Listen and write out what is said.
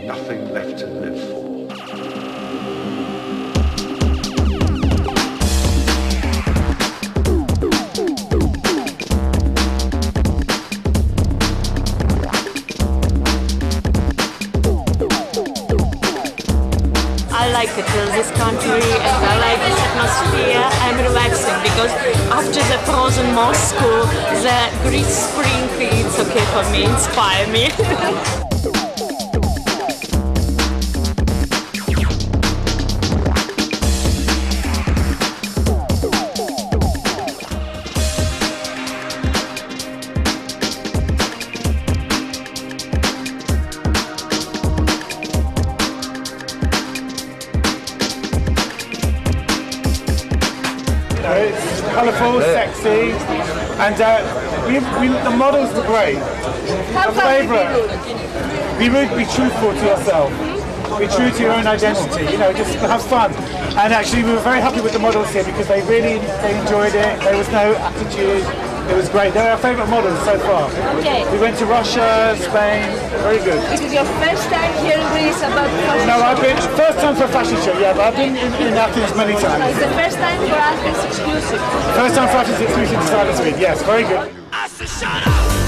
Nothing left to live for. I like this country and I like this atmosphere. I'm relaxing because after the frozen Moscow, the Greek spring is okay for me, inspire me. It's colourful, sexy, and the models were great. How My favourite. Be rude, be truthful to yourself. Be true to your own identity. You know, just have fun. And actually, we were very happy with the models here because they enjoyed it. There was no attitude. It was great. They're our favourite models so far. Okay. We went to Russia, Spain. Very good. This is your first time here in Greece about fashion No, show? I've been first time for a fashion show. Yeah, but I've been in Athens many times. It's the first time for Athens exclusive. First time for Athens exclusive to Silent Speed. Yes, very good. I said, shut up!